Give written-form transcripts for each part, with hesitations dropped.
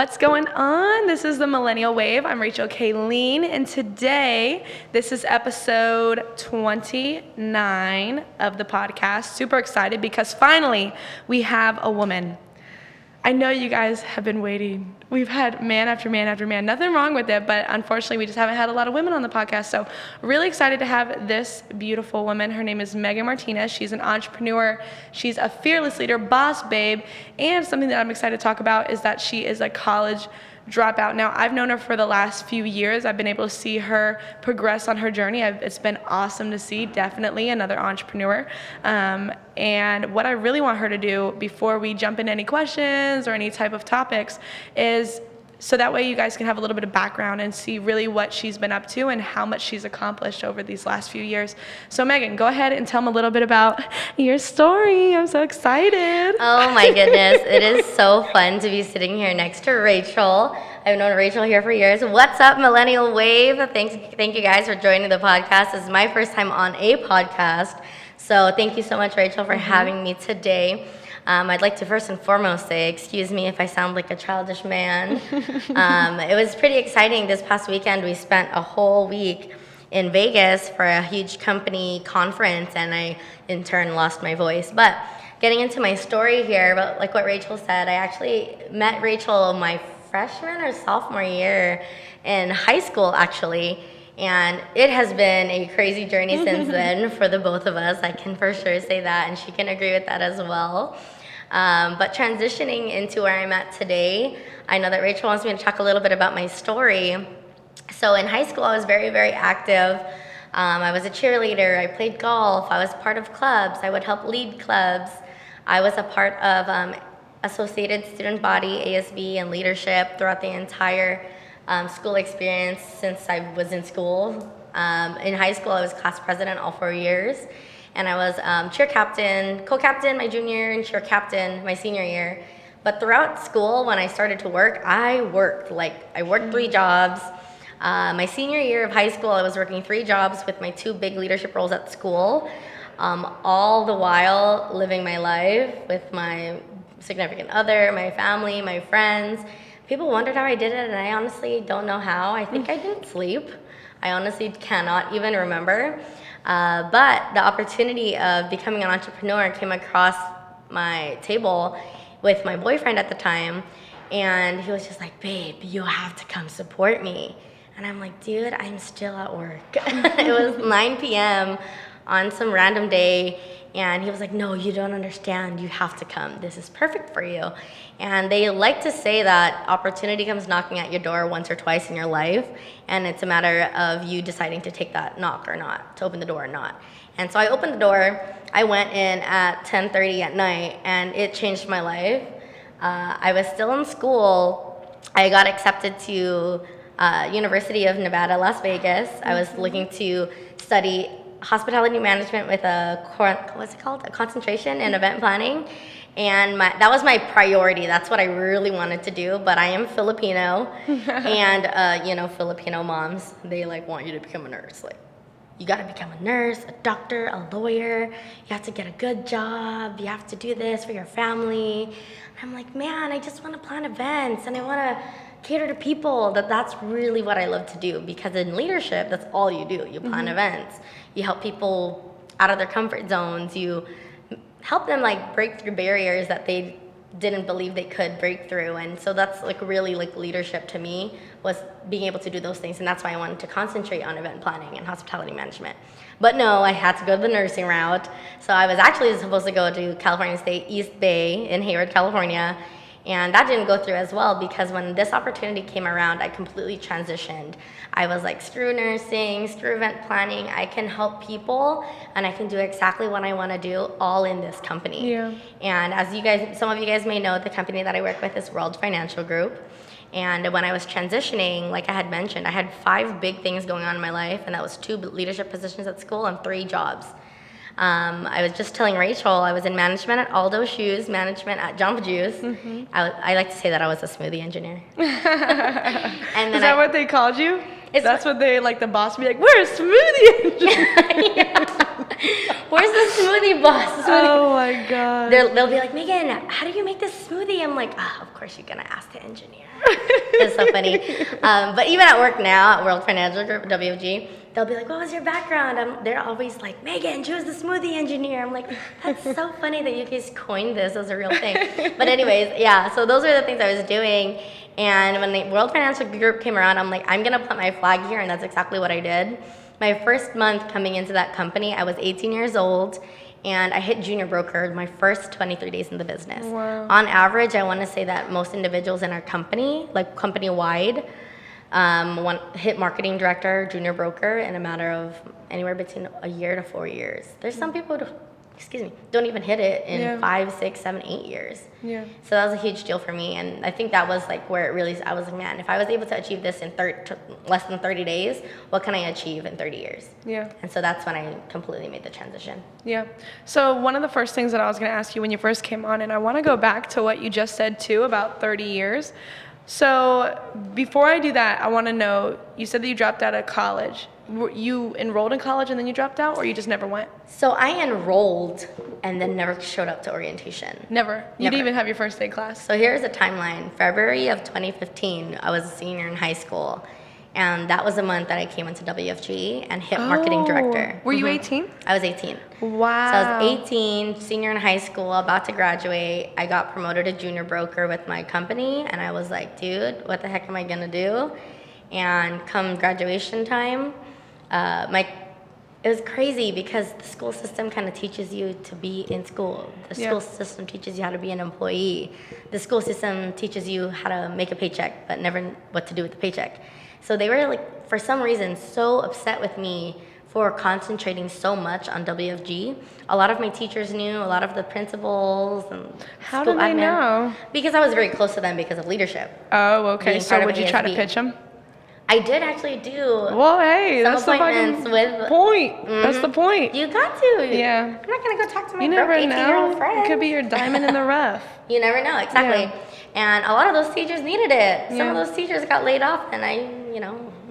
What's going on? This is the Millennial Wave. I'm Rachel Kayleen, and today, this is episode 29 of the podcast. Super excited because finally, we have a woman. I know you guys have been waiting. We've had man after man after man. Nothing wrong with it, but unfortunately, we just haven't had a lot of women on the podcast. So really excited to have this beautiful woman. Her name is Martinez. She's an entrepreneur. She's a fearless leader, boss babe. And something that I'm excited to talk about is that she is a college dropout. Now, I've known her for the last few years. I've been able to see her progress on her journey. It's been awesome to see, definitely another entrepreneur. And what I really want her to do before we jump into any questions or any type of topics is so that way you guys can have a little bit of background and see really what she's been up to and how much she's accomplished over these last few years. So Megan, go ahead and tell them a little bit about your story. I'm so excited. Oh my goodness. It is so fun to be sitting here next to Rachel. I've known Rachel here for years. What's up, Millennial Wave? Thank you guys for joining the podcast. This is my first time on a podcast. So thank you so much, Rachel, for having me today. I'd like to first and foremost say, excuse me if I sound like a childish man. It was pretty exciting. This past weekend, we spent a whole week in Vegas for a huge company conference, and I, in turn, lost my voice. But getting into my story here, but like what Rachel said, I actually met Rachel my freshman or sophomore year in high school, actually. And it has been a crazy journey since then for the both of us. I can for sure say that, and she can agree with that as well. But transitioning into where I'm at today, I know that Rachel wants me to talk a little bit about my story. So in high school, I was very, very active. I was a cheerleader. I played golf. I was part of clubs. I would help lead clubs. I was a part of Associated Student Body, ASB, and leadership throughout the entire school experience since I was in school. In high school, I was class president all 4 years, and I was cheer captain, co-captain my junior year, and cheer captain my senior year. But throughout school, when I started to work, I worked 3 jobs. My senior year of high school, I was working 3 jobs with my 2 big leadership roles at school, all the while living my life with my significant other, my family, my friends. People wondered how I did it, and I honestly don't know how. I think I didn't sleep. I honestly cannot even remember. But the opportunity of becoming an entrepreneur came across my table with my boyfriend at the time, and he was just like, babe, you have to come support me. And I'm like, dude, I'm still at work. It was 9 p.m. on some random day, and he was like, no, you don't understand. You have to come. This is perfect for you. And they like to say that opportunity comes knocking at your door once or twice in your life, and it's a matter of you deciding to take that knock or not, to open the door or not. And so I opened the door. I went in at 10:30 at night, and it changed my life. I was still in school. I got accepted to University of Nevada, Las Vegas. I was looking to study hospitality management with a concentration in event planning, and that was my priority. That's what I really wanted to do. But I am Filipino, and Filipino moms, they want you to become a nurse. You got to become a nurse, a doctor, a lawyer. You have to get a good job. You have to do this for your family. I'm like, man, I just want to plan events, and I want to cater to people. That's really what I love to do, because in leadership, that's all you do. You plan events. You help people out of their comfort zones. You help them break through barriers that they didn't believe they could break through. And so that's really leadership to me, was being able to do those things. And that's why I wanted to concentrate on event planning and hospitality management. But no, I had to go the nursing route. So I was actually supposed to go to California State East Bay in Hayward, California. And that didn't go through as well, because when this opportunity came around, I completely transitioned. I was like, screw nursing, screw event planning. I can help people, and I can do exactly what I want to do, all in this company. Yeah. And as some of you guys may know, the company that I work with is World Financial Group. And when I was transitioning, like I had mentioned, I had 5 big things going on in my life, and that was 2 leadership positions at school and 3 jobs. I was just telling Rachel, I was in management at Aldo Shoes, management at Jamba Juice. I like to say that I was a smoothie engineer. And then Is that what they called you? That's what they, the boss would be like, we're a smoothie engineer. Yeah. Where's the smoothie boss? Oh my God. They'll be like, Megan, how do you make this smoothie? I'm like, of course you're going to ask the engineer. It's so funny. But even at work now, at World Financial Group, WFG, they'll be like, what was your background? They're always like, Megan, she was the smoothie engineer. I'm like, that's so funny that you guys coined this as a real thing. But anyways, yeah, so those are the things I was doing. And when the World Financial Group came around, I'm like, I'm going to plant my flag here, and that's exactly what I did. My first month coming into that company, I was 18 years old, and I hit junior broker my first 23 days in the business. Wow. On average, I want to say that most individuals in our company, like company-wide, hit marketing director, junior broker in a matter of anywhere between a year to 4 years. There's some people who, don't even hit it in 5, 6, 7, 8 years. Yeah. So that was a huge deal for me, and I think that was like where it really, I was like, man, if I was able to achieve this in less than 30 days, what can I achieve in 30 years? Yeah. And so that's when I completely made the transition. Yeah. So one of the first things that I was going to ask you when you first came on, and I want to go back to what you just said too about 30 years. So before I do that, I want to know, you said that you dropped out of college. You enrolled in college and then you dropped out, or you just never went? So I enrolled and then never showed up to orientation. Never? You didn't even have your first day class? So here's a timeline. February of 2015, I was a senior in high school. And that was the month that I came into WFG and hit marketing director. Were you 18? I was 18. Wow. So I was 18, senior in high school, about to graduate. I got promoted to junior broker with my company, and I was like, dude, what the heck am I gonna do? And come graduation time, it was crazy because the school system kind of teaches you to be in school. The school system teaches you how to be an employee. The school system teaches you how to make a paycheck, but never what to do with the paycheck. So they were like, for some reason, so upset with me for concentrating so much on WFG. A lot of my teachers knew, a lot of the principals and How did they know? Because I was very close to them because of leadership. Oh, okay. Being So part of would you try to ASB. pitch them? I did actually do. Well, hey, some that's the appointments fucking with point. That's the point. You got to. Yeah. I'm not gonna go talk to my You broke never 18-year-old know. friend. It could be your diamond in the rough. You never know, exactly. Yeah. And a lot of those teachers needed it. Some Yeah. of those teachers got laid off, and I'm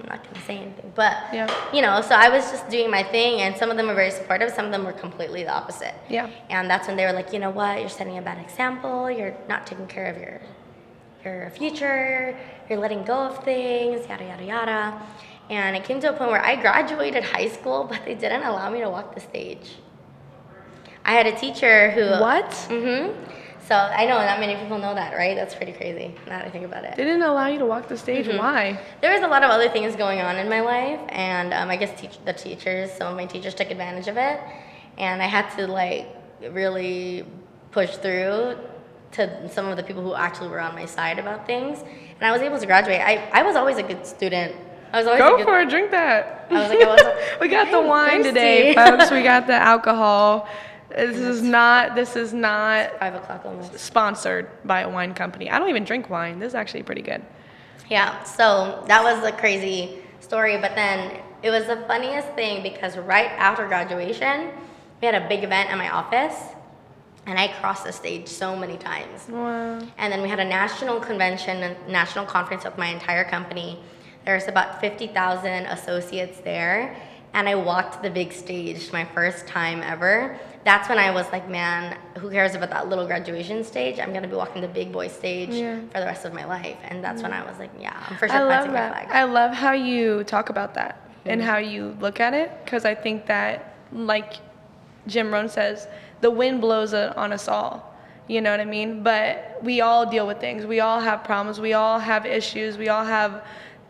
not gonna say anything, but Yeah. so I was just doing my thing, and some of them were very supportive, some of them were completely the opposite. Yeah. And that's when they were like, you know what, you're setting a bad example, you're not taking care of your future, you're letting go of things, yada yada yada. And it came to a point where I graduated high school, but they didn't allow me to walk the stage. I had a teacher who What? So I know not many people know that, right? That's pretty crazy now that I think about it. They didn't allow you to walk the stage. Why? There was a lot of other things going on in my life, and I guess some of my teachers took advantage of it, and I had to like really push through to some of the people who actually were on my side about things, and I was able to graduate. I was always a good student. I was always Go for it. Drink that. I was like, We got the I'm wine thirsty. today, folks. We got the alcohol. This is not 5 o'clock almost. sponsored by a wine company. I don't even drink wine. This is actually pretty good. Yeah, so that was a crazy story, but then it was the funniest thing because right after graduation, we had a big event in my office, and I crossed the stage so many times. Wow. And then we had a national convention, a national conference with my entire company. There's about 50,000 associates there, and I walked the big stage my first time ever. That's when I was like, man, who cares about that little graduation stage? I'm gonna be walking the big boy stage for the rest of my life. And that's when I was like, yeah, I'm for sure I love planting my that. flag. I love how you talk about that and how you look at it, because I think that, like Jim Rohn says, the wind blows on us all. You know what I mean? But we all deal with things. We all have problems. We all have issues. We all have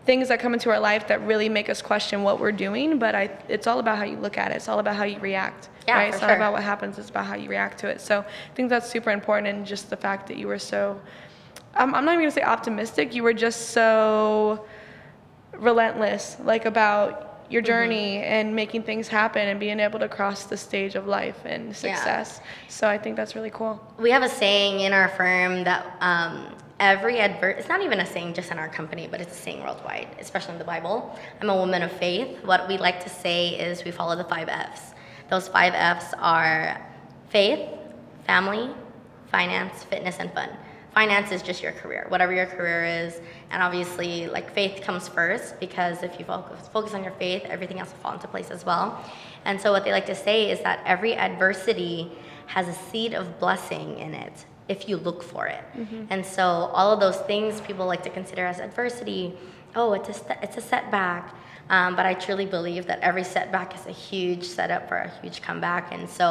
things that come into our life that really make us question what we're doing. But it's all about how you look at it. It's all about how you react. Yeah, right? for It's not sure. about what happens. It's about how you react to it. So I think that's super important. And just the fact that you were so, I'm not even going to say optimistic. You were just so relentless, like about your journey and making things happen and being able to cross the stage of life and success. So I think that's really cool. We have a saying in our firm that it's not even a saying just in our company, but it's a saying worldwide, especially in the Bible. I'm a woman of faith. What we like to say is we follow the 5 F's. Those 5 F's are faith, family, finance, fitness, and fun. Finance is just your career, whatever your career is. And obviously, like, faith comes first, because if you focus on your faith, everything else will fall into place as well. And so what they like to say is that every adversity has a seed of blessing in it if you look for it. And so all of those things people like to consider as adversity. Oh, it's a setback. But I truly believe that every setback is a huge setup for a huge comeback. And so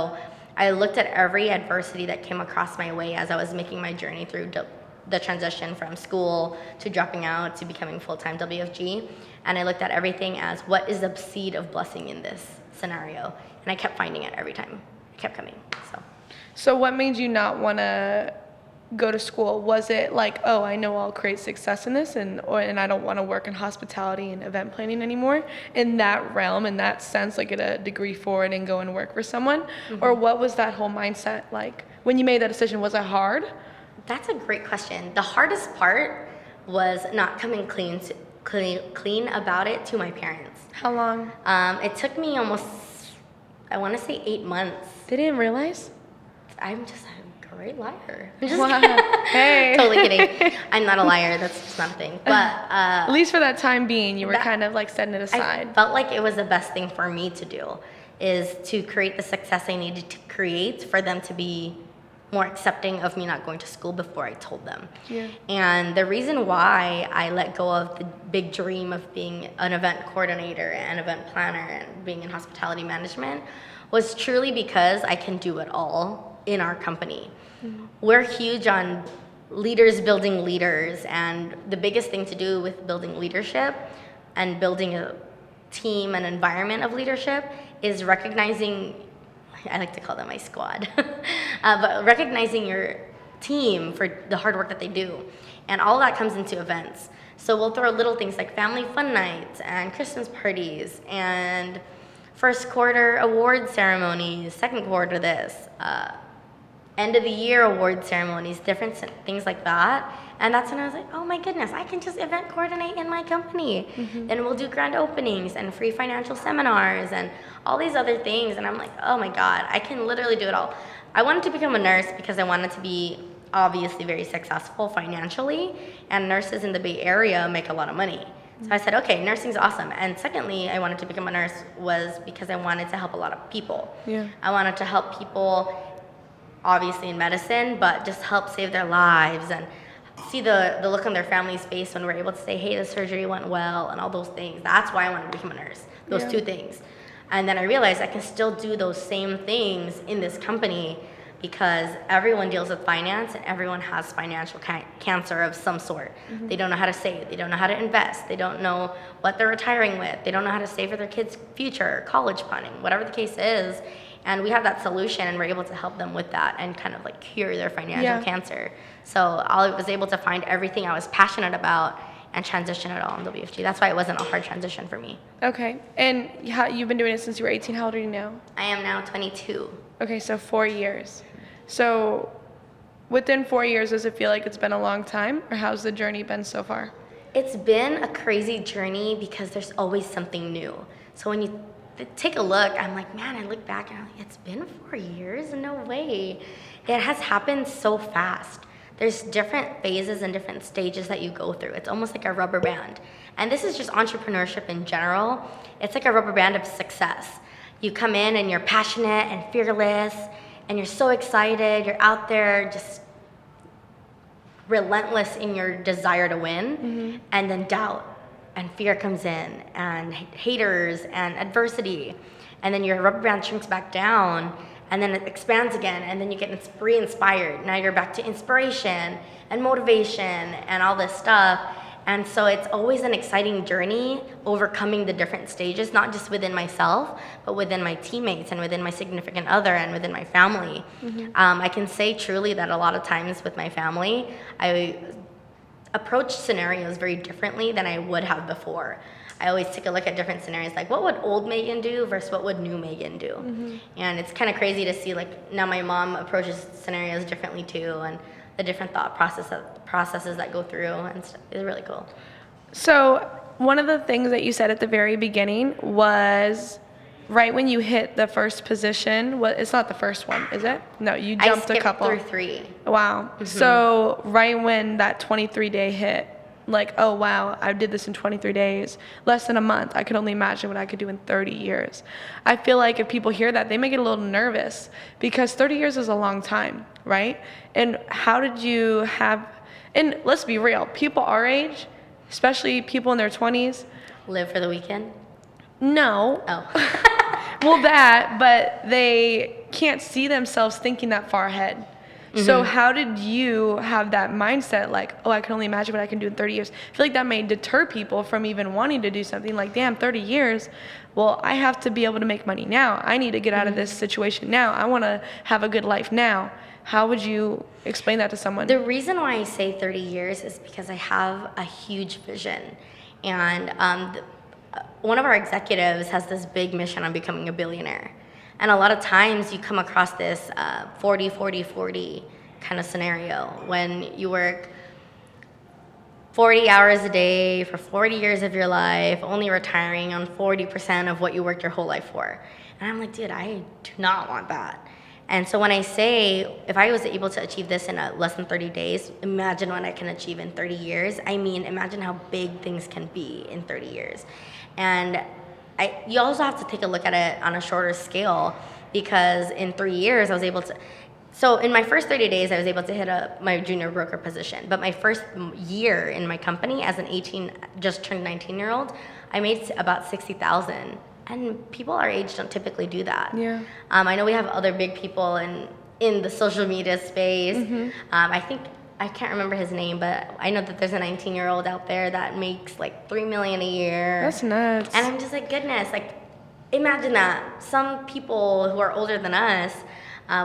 I looked at every adversity that came across my way as I was making my journey through the transition from school to dropping out to becoming full-time WFG. And I looked at everything as, what is the seed of blessing in this scenario? And I kept finding it every time. It kept coming. So what made you not want to go to school? Was it like, oh, I know I'll create success in this, and I don't want to work in hospitality and event planning anymore, in that realm, in that sense, like get a degree for it and go and work for someone? Or what was that whole mindset like when you made that decision? Was it hard? That's a great question. The hardest part was not coming clean about it to my parents. How long? It took me almost, I want to say 8 months. They didn't realize? I'm just a great liar. Hey. Totally kidding. I'm not a liar. That's just not a thing. But at least for that time being, you were kind of like setting it aside. I felt like it was the best thing for me to do, is to create the success I needed to create for them to be more accepting of me not going to school before I told them. Yeah. And the reason why I let go of the big dream of being an event coordinator and event planner and being in hospitality management was truly because I can do it all in our company. We're huge on leaders building leaders, and the biggest thing to do with building leadership and building a team and environment of leadership is recognizing, I like to call them my squad, but recognizing your team for the hard work that they do. And all that comes into events. So we'll throw little things like family fun nights and Christmas parties and first quarter award ceremonies, second quarter this, end of the year award ceremonies, different things like that. And that's when I was like, oh my goodness, I can just event coordinate in my company. Then we'll do grand openings and free financial seminars and all these other things. And I'm like, oh my God, I can literally do it all. I wanted to become a nurse because I wanted to be obviously very successful financially, and nurses in the Bay Area make a lot of money. So I said, okay, nursing's awesome. And secondly, I wanted to become a nurse was because I wanted to help a lot of people. Yeah. I wanted to help people, obviously in medicine, but just help save their lives and see the look on their family's face when we're able to say, hey, the surgery went well and all those things. That's why I wanted to become a nurse, those two things. And then I realized I can still do those same things in this company because everyone deals with finance and everyone has financial cancer of some sort. They don't know how to save. They don't know how to invest. They don't know what they're retiring with. They don't know how to save for their kids' future, college funding, whatever the case is. And we have that solution, and we're able to help them with that and kind of like cure their financial cancer. So I was able to find everything I was passionate about and transition it all in WFG. That's why it wasn't a hard transition for me. Okay. And you've been doing it since you were 18. How old are you now? I am now 22. Okay, so 4 years. So within 4 years, does it feel like it's been a long time, or how's the journey been so far? It's been a crazy journey because there's always something new. So when you take a look, I'm like, man, I look back and I'm like, it's been 4 years? No way. It has happened so fast. There's different phases and different stages that you go through. It's almost like a rubber band. And this is just entrepreneurship in general. It's like a rubber band of success. You come in and you're passionate and fearless, and you're so excited. You're out there just relentless in your desire to win, and then doubt and fear comes in, and haters and adversity, and then your rubber band shrinks back down, and then it expands again, and then you get re-inspired. Now you're back to inspiration and motivation and all this stuff. And so it's always an exciting journey overcoming the different stages, not just within myself, but within my teammates and within my significant other and within my family. I can say truly that a lot of times with my family, I approach scenarios very differently than I would have before. I always take a look at different scenarios, like what would old Megan do versus what would new Megan do? And it's kind of crazy to see, like, now my mom approaches scenarios differently too, and the different thought processes that go through, and stuff. It's really cool. So one of the things that you said at the very beginning was right when you hit the first position. It's not the first one, is it? No, you jumped a couple. I skipped through 3. Wow. So right when that 23-day hit, like, oh, wow, I did this in 23 days, less than a month. I could only imagine what I could do in 30 years. I feel like if people hear that, they may get a little nervous because 30 years is a long time, right? And how did you have, and let's be real, people our age, especially people in their 20s. Live for the weekend? No. Oh. Well, that, but they can't see themselves thinking that far ahead. So how did you have that mindset like, oh, I can only imagine what I can do in 30 years? I feel like that may deter people from even wanting to do something like, damn, 30 years. Well, I have to be able to make money now. I need to get out of this situation now. I want to have a good life now. How would you explain that to someone? The reason why I say 30 years is because I have a huge vision. And one of our executives has this big mission on becoming a billionaire. And a lot of times you come across this 40-40-40 kind of scenario when you work 40 hours a day for 40 years of your life, only retiring on 40% of what you worked your whole life for. And I'm like, dude, I do not want that. And so when I say, if I was able to achieve this in less than 30 days, imagine what I can achieve in 30 years. I mean, imagine how big things can be in 30 years. And you also have to take a look at it on a shorter scale because in 3 years I was able to, so in my first 30 days I was able to hit my junior broker position. But my first year in my company as an just turned 19-year-old, I made about $60,000. And people our age don't typically do that. Yeah. I know we have other big people in the social media space. I can't remember his name, but I know that there's a 19-year-old out there that makes like $3 million a year. That's nuts. And I'm just like, goodness, like imagine that. Some people who are older than us,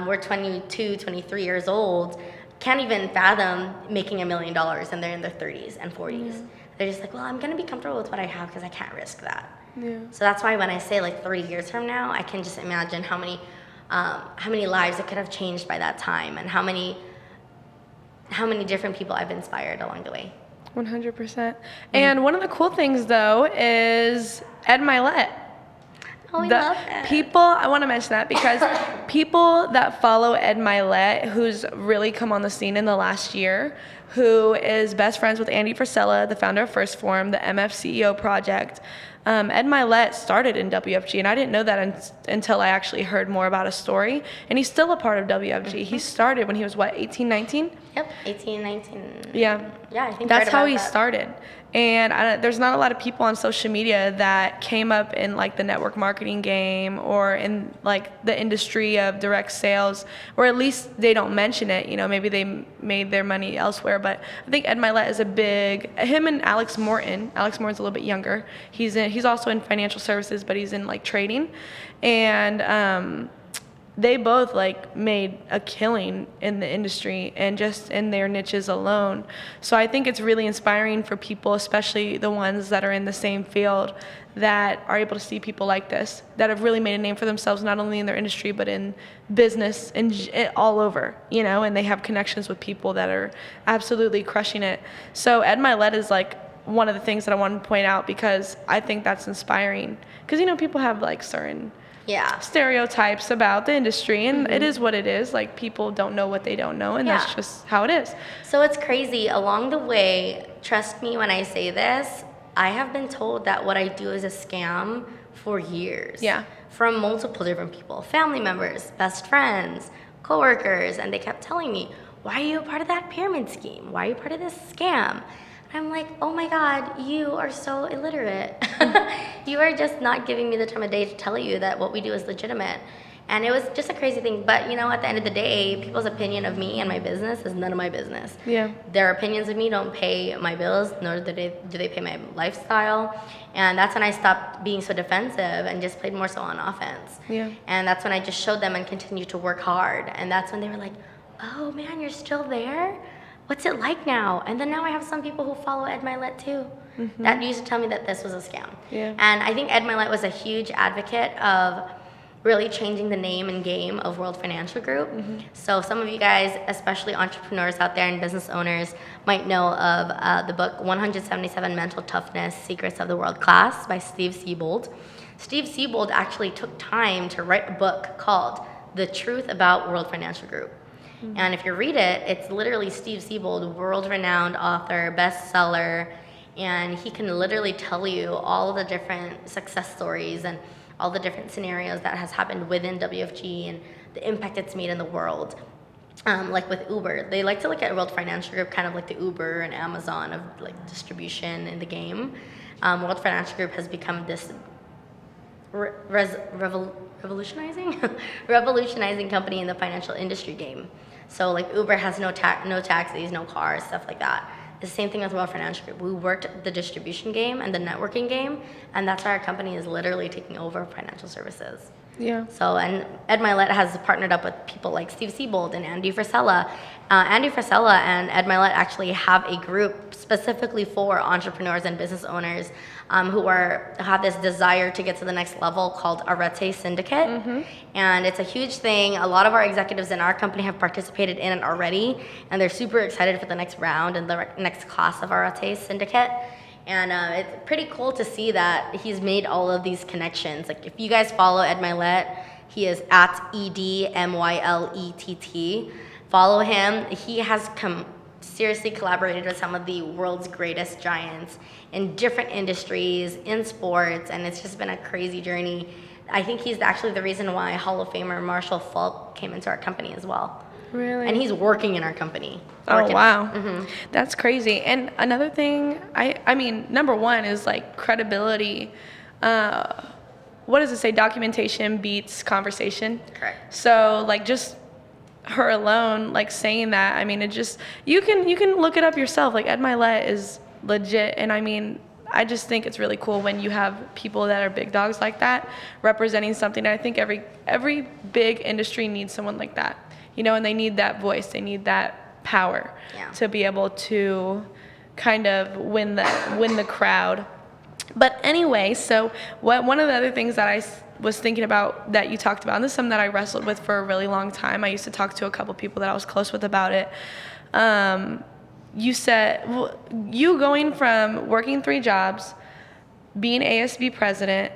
we're 22, 23 years old, can't even fathom making $1 million and they're in their 30s and 40s. Yeah. They're just like, well, I'm gonna be comfortable with what I have because I can't risk that. Yeah. So that's why when I say like 30 years from now, I can just imagine how many lives it could have changed by that time and how many different people I've inspired along the way. 100%. And one of the cool things, though, is Ed Milet. Oh, I love that. People, I want to mention that because people that follow Ed Milet, who's really come on the scene in the last year, who is best friends with Andy Frisella, the founder of First Form, the MF CEO Project. Ed Milet started in WFG, and I didn't know that until I actually heard more about his story. And he's still a part of WFG. He started when he was, 18, 19? Yep, 18, 19. Yeah. Yeah, I think that's how he that. started. And there's not a lot of people on social media that came up in like the network marketing game or in like the industry of direct sales, or at least they don't mention it. You know, maybe they made their money elsewhere. But I think Ed Milet is him and Alex Morton's a little bit younger. He's also in financial services, but he's in like trading. And they both like made a killing in the industry and just in their niches alone. So I think it's really inspiring for people, especially the ones that are in the same field, that are able to see people like this, that have really made a name for themselves, not only in their industry, but in business and all over, you know, and they have connections with people that are absolutely crushing it. So Ed Milet is like one of the things that I wanted to point out because I think that's inspiring. Because, you know, people have like certain stereotypes about the industry, and it is what it is. Like, people don't know what they don't know, and that's just how it is. So it's crazy. Along the way, trust me when I say this, I have been told that what I do is a scam for years. Yeah. From multiple different people, family members, best friends, coworkers, and they kept telling me, why are you a part of that pyramid scheme? Why are you part of this scam? I'm like, oh my God, you are so illiterate. You are just not giving me the time of day to tell you that what we do is legitimate. And it was just a crazy thing. But, you know, at the end of the day, people's opinion of me and my business is none of my business. Yeah. Their opinions of me don't pay my bills, nor do they pay my lifestyle. And that's when I stopped being so defensive and just played more so on offense. Yeah. And that's when I just showed them and continued to work hard. And that's when they were like, oh man, you're still there? What's it like now? And then now I have some people who follow Ed Milet too. That used to tell me that this was a scam. Yeah. And I think Ed Milet was a huge advocate of really changing the name and game of World Financial Group. So some of you guys, especially entrepreneurs out there and business owners, might know of the book 177 Mental Toughness Secrets of the World Class by Steve Siebold. Steve Siebold actually took time to write a book called The Truth About World Financial Group. And if you read it, it's literally Steve Siebold, world-renowned author, bestseller, and he can literally tell you all the different success stories and all the different scenarios that has happened within WFG and the impact it's made in the world. Like with Uber, they like to look at World Financial Group kind of like the Uber and Amazon of like distribution in the game. World Financial Group has become this revolutionizing company in the financial industry game. So like Uber has no taxis, no cars, stuff like that. The same thing with World Financial Group. We worked the distribution game and the networking game, and that's why our company is literally taking over financial services. Yeah. So, and Ed Milet has partnered up with people like Steve Siebold and Andy Frisella. Andy Frisella and Ed Milet actually have a group specifically for entrepreneurs and business owners who have this desire to get to the next level called Arete Syndicate. Mm-hmm. And it's a huge thing. A lot of our executives in our company have participated in it already, and they're super excited for the next round and the next class of Arete Syndicate. And it's pretty cool to see that he's made all of these connections. Like if you guys follow Ed Milet, he is at EDMYLETT. Follow him. He has seriously collaborated with some of the world's greatest giants in different industries, in sports, and it's just been a crazy journey. I think he's actually the reason why Hall of Famer Marshall Falk came into our company as well. Really? And he's working in our company. Oh, wow. Mm-hmm. That's crazy. And another thing, I mean, number one is like credibility. What does it say? Documentation beats conversation. Correct. So like just her alone, like saying that, I mean, it just, you can look it up yourself. Like Ed Milet is legit. And I mean, I just think it's really cool when you have people that are big dogs like that representing something. I think every big industry needs someone like that. You know, and they need that voice, they need that power to be able to kind of win the crowd. But anyway, so one of the other things that I was thinking about that you talked about, and this is something that I wrestled with for a really long time. I used to talk to a couple people that I was close with about it. You said, you going from working 3 jobs, being ASB president,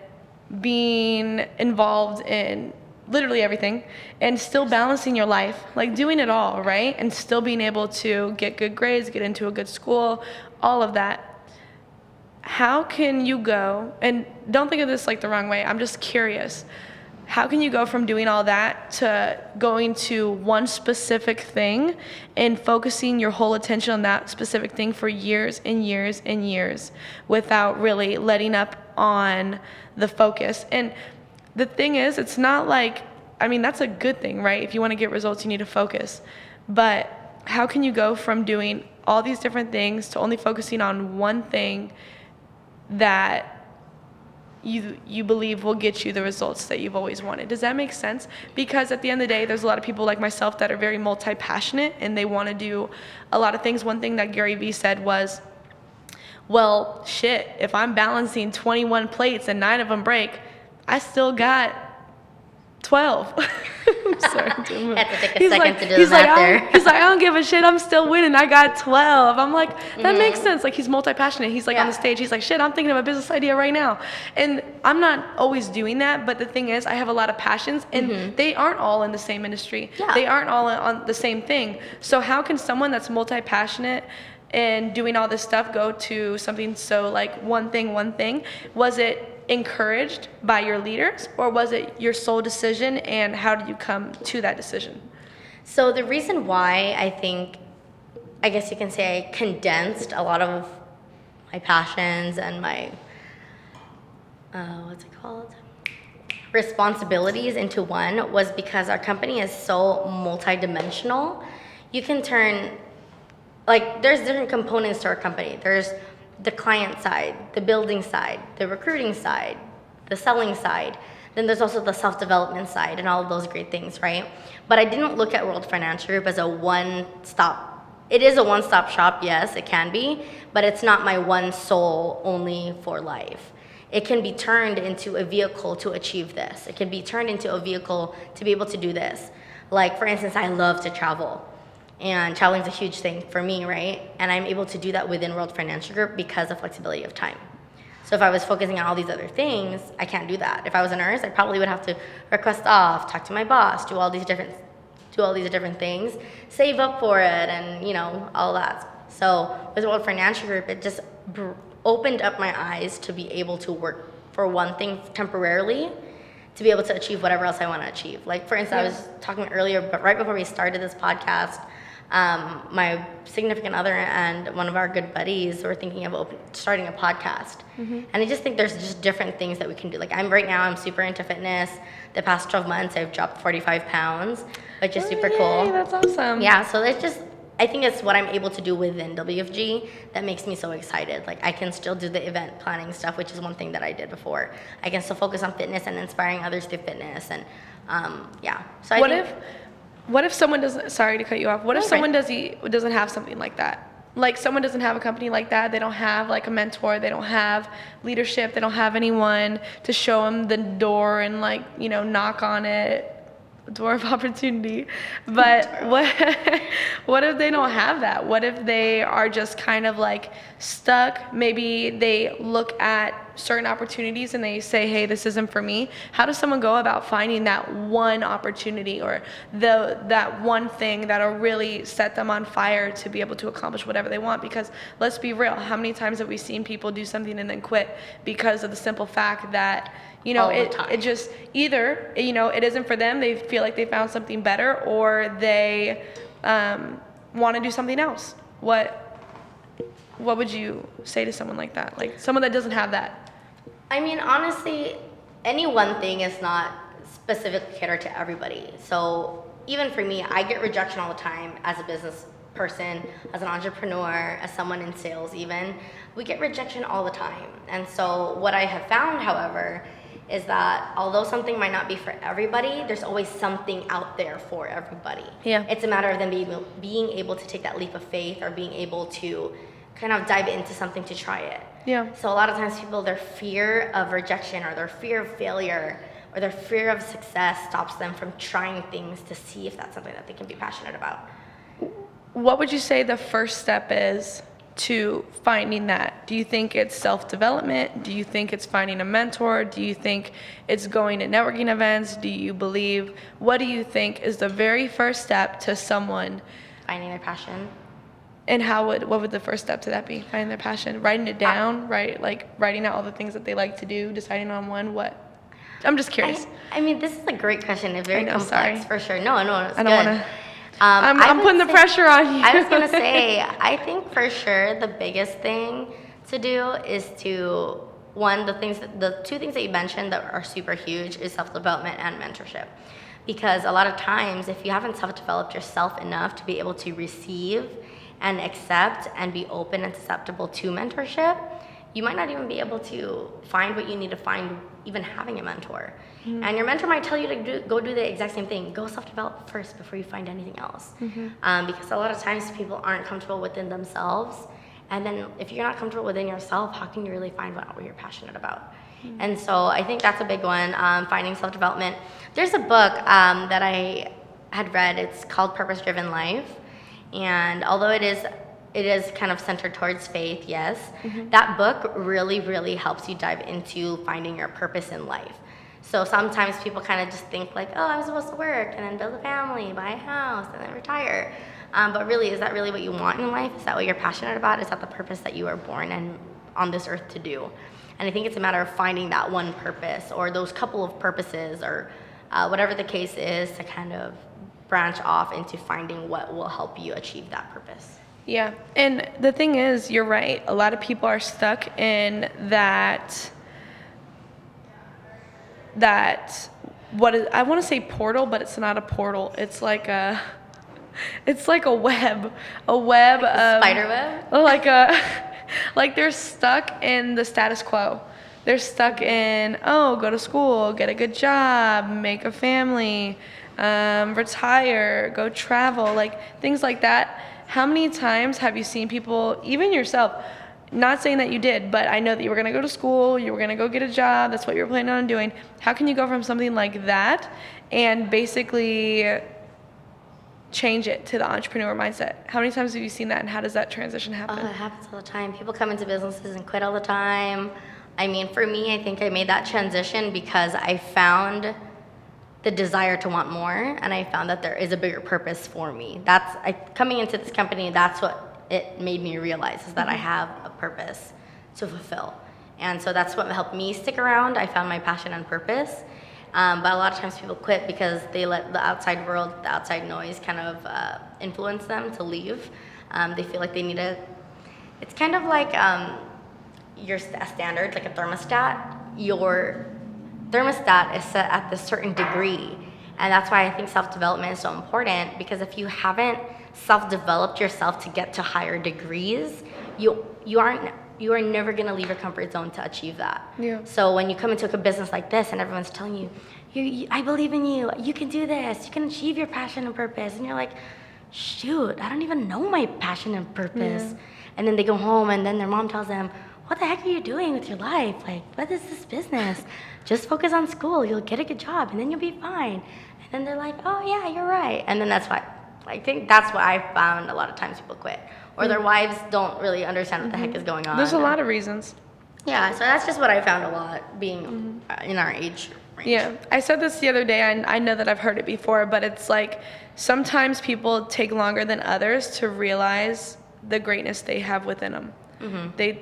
being involved in literally everything, and still balancing your life, like doing it all, right? And still being able to get good grades, get into a good school, all of that. How can you go, and don't think of this like the wrong way, I'm just curious, how can you go from doing all that to going to one specific thing and focusing your whole attention on that specific thing for years and years and years without really letting up on the focus? And the thing is, it's not like, I mean, that's a good thing, right? If you want to get results, you need to focus. But how can you go from doing all these different things to only focusing on one thing that you believe will get you the results that you've always wanted? Does that make sense? Because at the end of the day, there's a lot of people like myself that are very multi-passionate and they want to do a lot of things. One thing that Gary Vee said was, well, shit, if I'm balancing 21 plates and 9 of them break, I still got 12. Sorry. Had to take a second to do the math there. He's like, I don't give a shit. I'm still winning. I got 12. I'm like, that makes sense. Like, he's multi-passionate. He's like on the stage. He's like, shit, I'm thinking of a business idea right now. And I'm not always doing that. But the thing is, I have a lot of passions, and they aren't all in the same industry. Yeah. They aren't all on the same thing. So how can someone that's multi-passionate and doing all this stuff go to something so like one thing? Was it encouraged by your leaders, or was it your sole decision, and how did you come to that decision? So the reason why I guess you can say I condensed a lot of my passions and my responsibilities into one was because our company is so multidimensional. You can turn, like, there's different components to our company. There's the client side, the building side, the recruiting side, the selling side. Then there's also the self-development side and all of those great things, right? But I didn't look at World Financial Group as a one-stop. It is a one-stop shop, yes, it can be, but it's not my one soul only for life. It can be turned into a vehicle to achieve this. It can be turned into a vehicle to be able to do this. Like, for instance, I love to travel. And traveling is a huge thing for me, right? And I'm able to do that within World Financial Group because of flexibility of time. So if I was focusing on all these other things, I can't do that. If I was a nurse, I probably would have to request off, talk to my boss, do all these different do all these different things, save up for it, and all that. So with World Financial Group, it just opened up my eyes to be able to work for one thing temporarily, to be able to achieve whatever else I want to achieve. Like, for instance, I was talking earlier, but right before we started this podcast, my significant other and one of our good buddies were thinking of starting a podcast. And I just think there's just different things that we can do. Like, I'm super into fitness. The past 12 months, I've dropped 45 pounds, which is super cool. That's awesome. Yeah, so I think it's what I'm able to do within WFG that makes me so excited. Like, I can still do the event planning stuff, which is one thing that I did before. I can still focus on fitness and inspiring others through fitness. And so what if someone doesn't, sorry to cut you off, what if someone doesn't have something like that? Like, someone doesn't have a company like that, they don't have like a mentor, they don't have leadership, they don't have anyone to show them the door and knock on it, door of opportunity. But what if they don't have that? What if they are just kind of like stuck? Maybe they look at certain opportunities and they say, hey, this isn't for me. How does someone go about finding that one opportunity or that one thing that'll really set them on fire to be able to accomplish whatever they want? Because let's be real, how many times have we seen people do something and then quit because of the simple fact that it just either, it isn't for them, they feel like they found something better, or they want to do something else. What would you say to someone like that? Like, someone that doesn't have that? I mean, honestly, any one thing is not specifically catered to everybody. So even for me, I get rejection all the time as a business person, as an entrepreneur, as someone in sales even. We get rejection all the time. And so what I have found, however, is that although something might not be for everybody, there's always something out there for everybody. Yeah. It's a matter of them being able to take that leap of faith, or being able to kind of dive into something to try it. Yeah. So a lot of times people, their fear of rejection or their fear of failure or their fear of success stops them from trying things to see if that's something that they can be passionate about. What would you say the first step is to finding that? Do you think it's self-development? Do you think it's finding a mentor? Do you think it's going to networking events? What do you think is the very first step to someone finding their passion? And what would the first step to that be? Finding their passion, writing it down, writing out all the things that they like to do, deciding on one. What? I'm just curious. I mean, this is a great question. It's very complex, sorry. For sure. No, it's I don't want to. I'm putting the pressure on you. I was gonna say, I think for sure the biggest thing to do is to the two things that you mentioned that are super huge is self-development and mentorship. Because a lot of times, if you haven't self-developed yourself enough to be able to receive and accept and be open and susceptible to mentorship, you might not even be able to find what you need to find even having a mentor. Mm-hmm. And your mentor might tell you to go do the exact same thing. Go self-develop first before you find anything else. Mm-hmm. Because a lot of times people aren't comfortable within themselves. And then if you're not comfortable within yourself, how can you really find what you're passionate about? Mm-hmm. And so I think that's a big one, finding self-development. There's a book that I had read. It's called Purpose Driven Life. And although it is kind of centered towards faith, yes, that book really, really helps you dive into finding your purpose in life. So sometimes people kind of just think like, oh, I'm supposed to work and then build a family, buy a house, and then retire. But really, is that really what you want in life? Is that what you're passionate about? Is that the purpose that you were born and on this earth to do? And I think it's a matter of finding that one purpose or those couple of purposes or whatever the case is to kind of branch off into finding what will help you achieve that purpose. Yeah, and the thing is, you're right. A lot of people are stuck in that I want to say portal, but it's not a portal. It's like a web, like of spider web. Like they're stuck in the status quo. They're stuck in go to school, get a good job, make a family, retire, go travel, like things like that. How many times have you seen people, even yourself, not saying that you did, but I know that you were going to go to school, you were going to go get a job, that's what you were planning on doing. How can you go from something like that and basically change it to the entrepreneur mindset? How many times have you seen that, and how does that transition happen? Oh, it happens all the time. People come into businesses and quit all the time. I mean, for me, I think I made that transition because I found the desire to want more, and I found that there is a bigger purpose for me. Coming into this company, that's what it made me realize, is that I have a purpose to fulfill. And so that's what helped me stick around. I found my passion and purpose. But a lot of times people quit because they let the outside world, the outside noise kind of influence them to leave. They feel like they need it's kind of like your standard, like a thermostat. Your thermostat is set at this certain degree. And that's why I think self-development is so important, because if you haven't self-developed yourself to get to higher degrees, you are never going to leave your comfort zone to achieve that. Yeah. So when you come into a business like this and everyone's telling you, I believe in you, you can do this, you can achieve your passion and purpose, and you're like, shoot, I don't even know my passion and purpose. Yeah. And then they go home and then their mom tells them, what the heck are you doing with your life? Like, what is this business? Just focus on school, you'll get a good job, and then you'll be fine. And then they're like, oh yeah, you're right. And then that's why, I think that's what I found a lot of times people quit. Or their wives don't really understand what the heck is going on. There's a lot of reasons. Yeah, so that's just what I found a lot being in our age range. Yeah, I said this the other day, and I know that I've heard it before, but it's like sometimes people take longer than others to realize the greatness they have within them. They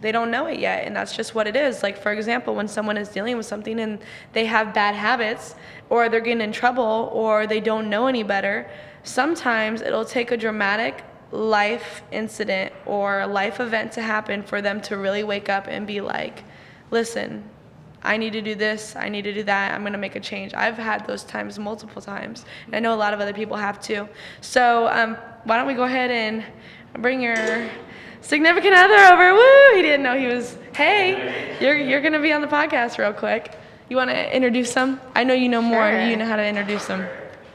don't know it yet, and that's just what it is. Like, for example, when someone is dealing with something and they have bad habits, or they're getting in trouble, or they don't know any better, sometimes it'll take a dramatic life incident or life event to happen for them to really wake up and be like, listen, I need to do this, I need to do that, I'm gonna make a change. I've had those times multiple times, and I know a lot of other people have too. So why don't we go ahead and bring your significant other over. Woo! He didn't know he was, hey, you're gonna be on the podcast real quick. You wanna introduce them? I know you know more, Sure. you know how to introduce them.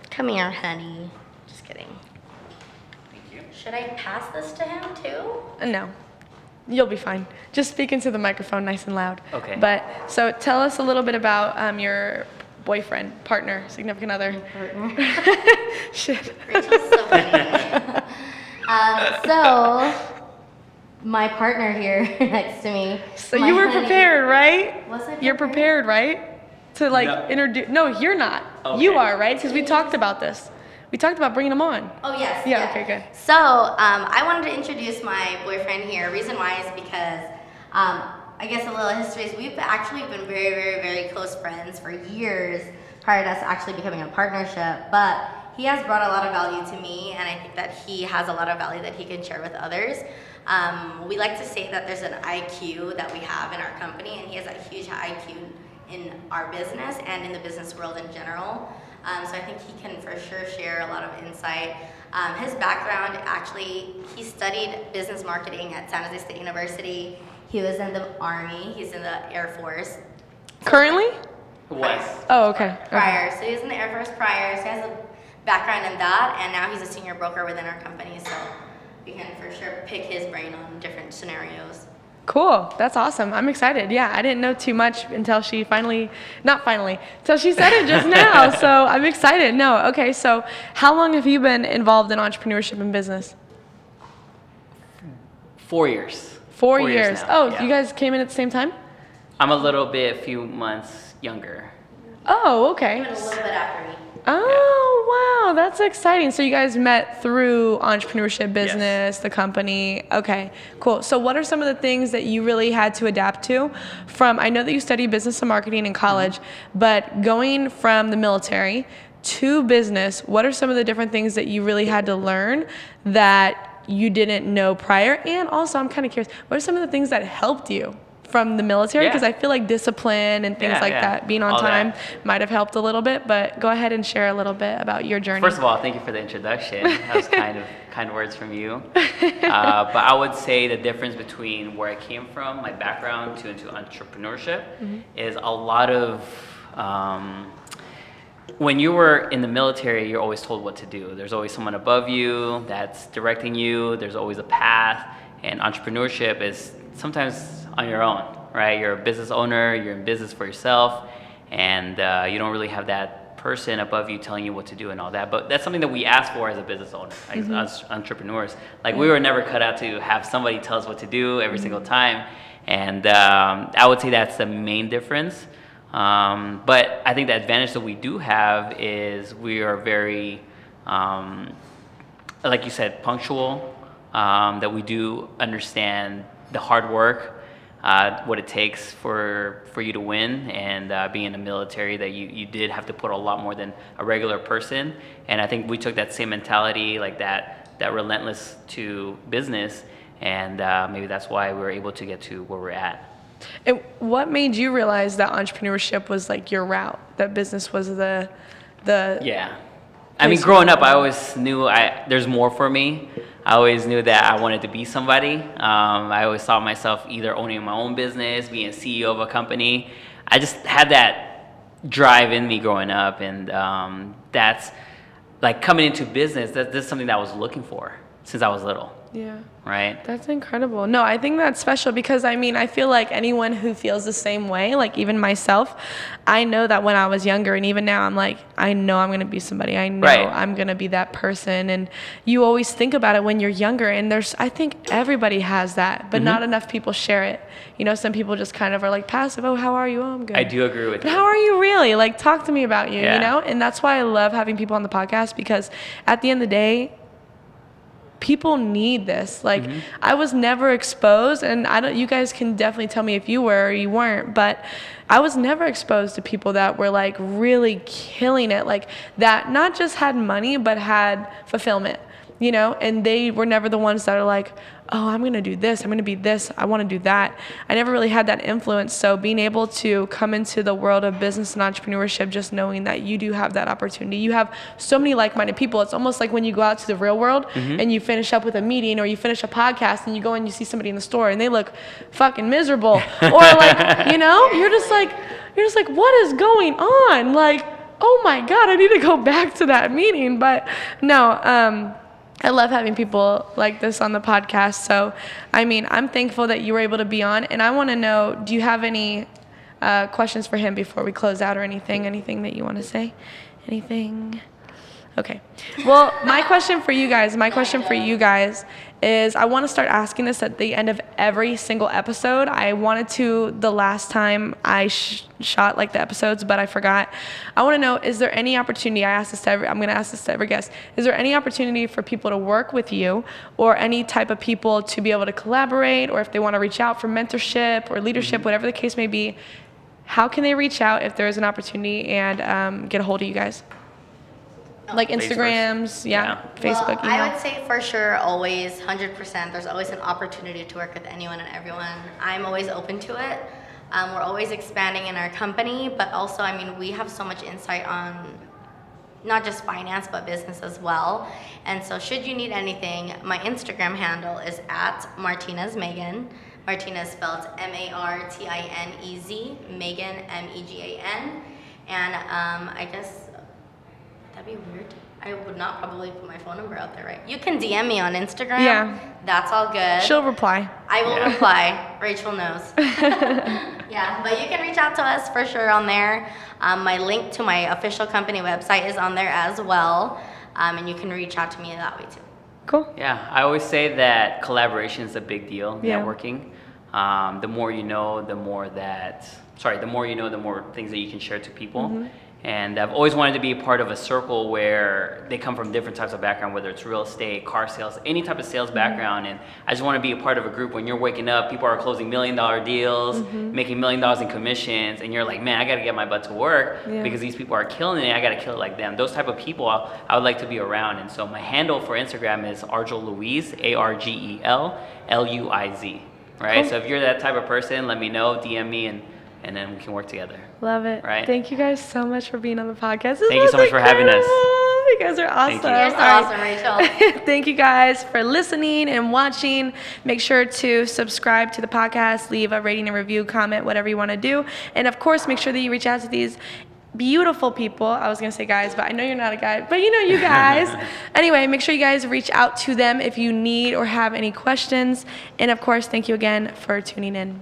Come here, honey. Just kidding. Should I pass this to him too? No, you'll be fine. Just speak into the microphone nice and loud. Okay. But, so tell us a little bit about your boyfriend, partner, significant other. Shit. Rachel's so funny. So, my partner here next to me. So you were prepared, right? Was I prepared? You're prepared, right? To like No. introduce, no, you're not. Okay. You are, right? Because we talked about this. We talked about bringing them on. Oh, yes. Yeah, okay, good. So, I wanted to introduce my boyfriend here. Reason why is because, I guess a little history is we've actually been very, very, very close friends for years prior to us actually becoming a partnership. But he has brought a lot of value to me, and I think that he has a lot of value that he can share with others. We like to say that there's an IQ that we have in our company, and he has a huge IQ in our business and in the business world in general. So I think he can for sure share a lot of insight. His background, actually, he studied business marketing at San Jose State University. He was in the Army. He's in the Air Force. Currently? Was. Oh, okay. Prior. So he was in the Air Force prior. So he has a background in that, and now he's a senior broker within our company. So we can for sure pick his brain on different scenarios. Cool. That's awesome. I'm excited. Yeah, I didn't know too much until she until she said it just now. So I'm excited. No, okay. So how long have you been involved in entrepreneurship and business? 4 years. 4 years. now, Oh, yeah. you guys came in at the same time? I'm a few months younger. Oh, okay. Even a little bit after me. Oh, wow, that's exciting. So you guys met through entrepreneurship business, the company. Okay, cool. So what are some of the things that you really had to adapt to from, I know that you studied business and marketing in college, but going from the military to business, what are some of the different things that you really had to learn that you didn't know prior? And also, I'm kind of curious, what are some of the things that helped you from the military? Because I feel like discipline and things like that, being on All time that. might have helped a little bit, but go ahead and share a little bit about your journey. First of all, thank you for the introduction. That was kind words from you. But I would say the difference between where I came from, my background, to into entrepreneurship is a lot of, when you were in the military, you're always told what to do. There's always someone above you that's directing you. There's always a path. And entrepreneurship is sometimes on your own, right? You're a business owner, you're in business for yourself, and you don't really have that person above you telling you what to do and all that. But that's something that we ask for as a business owner, as entrepreneurs. Like, we were never cut out to have somebody tell us what to do every single time. And I would say that's the main difference. But I think the advantage that we do have is we are very, like you said, punctual, that we do understand the hard work, what it takes for you to win, and being in the military, that you did have to put a lot more than a regular person. And I think we took that same mentality, like that relentless to business, and maybe that's why we were able to get to where we're at. And what made you realize that entrepreneurship was like your route, that business was the Yeah. I mean, growing up, I always knew there's more for me. I always knew that I wanted to be somebody. I always saw myself either owning my own business, being a CEO of a company. I just had that drive in me growing up, and that's like coming into business. That's something that I was looking for since I was little. Yeah. Right? That's incredible. No, I think that's special because, I mean, I feel like anyone who feels the same way, like even myself, I know that when I was younger and even now I'm like, I know I'm going to be somebody. I know I'm going to be that person. And you always think about it when you're younger, and I think everybody has that, but not enough people share it. You know, some people just kind of are like passive. Oh, how are you? Oh, I'm good. I do agree with you. you. How are you really? Like, talk to me about you, Yeah. you know? And that's why I love having people on the podcast, because at the end of the day, people need this. Like, I was never exposed, and you guys can definitely tell me if you were or you weren't, but I was never exposed to people that were like really killing it, like that not just had money, but had fulfillment, you know, and they were never the ones that are like, oh, I'm going to do this, I'm going to be this, I want to do that. I never really had that influence. So being able to come into the world of business and entrepreneurship, just knowing that you do have that opportunity. You have so many like-minded people. It's almost like when you go out to the real world and you finish up with a meeting, or you finish a podcast and you go and you see somebody in the store and they look fucking miserable. Or like, you know, you're just like, what is going on? Like, oh my God, I need to go back to that meeting. But no, I love having people like this on the podcast. So, I mean, I'm thankful that you were able to be on. And I want to know, do you have any questions for him before we close out, or anything that you want to say? Anything? Okay. Well, my question for you guys is, I want to start asking this at the end of every single episode. I wanted to the last time I shot like the episodes, but I forgot. I want to know, is there any opportunity, I'm going to ask this to every guest, is there any opportunity for people to work with you, or any type of people to be able to collaborate, or if they want to reach out for mentorship or leadership, whatever the case may be, how can they reach out if there is an opportunity and get a hold of you guys? Like Instagrams, Facebook, email. I would say for sure, always, 100%, there's always an opportunity to work with anyone and everyone. I'm always open to it. We're always expanding in our company, but also, I mean, we have so much insight on not just finance, but business as well. And so should you need anything, my Instagram handle is @Martinez Megan. Martinez spelled Martinez, Megan, Megan. And I guess, that'd be weird. I would not probably put my phone number out there, right? You can DM me on Instagram. Yeah. That's all good. She'll reply. I will reply. Rachel knows. Yeah, but you can reach out to us for sure on there. My link to my official company website is on there as well. And you can reach out to me that way too. Cool. Yeah, I always say that collaboration is a big deal, networking. The more you know, the more things that you can share to people. And I've always wanted to be a part of a circle where they come from different types of background, whether it's real estate, car sales, any type of sales background. And I just want to be a part of a group when you're waking up, people are closing $1 million deals, making $1 million in commissions, and you're like, man, I got to get my butt to work because these people are killing it. I got to kill it like them. Those type of people I would like to be around. And so my handle for Instagram is Argel Louise, ARGEL right? So if you're that type of person, let me know, DM me, and then we can work together. Love it. Right. Thank you guys so much for being on the podcast. Thank you so much for having us. You guys are awesome. Thank you. You're so awesome, Rachel. Thank you guys for listening and watching. Make sure to subscribe to the podcast, leave a rating and review, comment, whatever you want to do. And of course, make sure that you reach out to these beautiful people. I was going to say guys, but I know you're not a guy, but you know you guys. Anyway, make sure you guys reach out to them if you need or have any questions. And of course, thank you again for tuning in.